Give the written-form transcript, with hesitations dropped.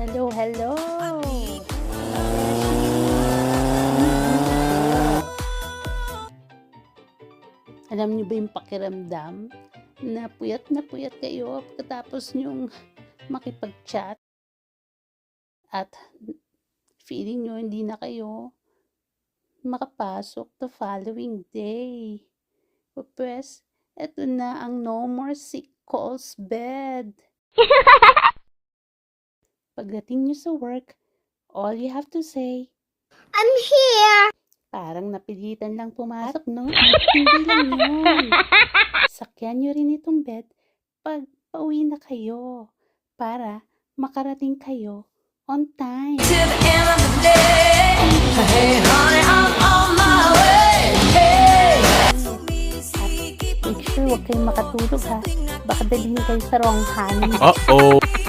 Hello, hello. Alam niyo ba yung pakiramdam na puyat kayo pagkatapos niyong makipag-chat at feeling niyo hindi na kayo makapasok the following day. Pwes, eto na ang no more sick calls bed. Pagdating niyo sa work, all you have to say, I'm here! parang napilitan lang pumasok, no? Hindi lang yun. Sakyan nyo rin itong bed pag pauwi na kayo para makarating kayo on time. To the end of the day. Hey, honey, I'm on my way. Hey. Make sure huwag kayong makatulog ha. Baka dalhin kayo sa wrong hand. Uh-oh.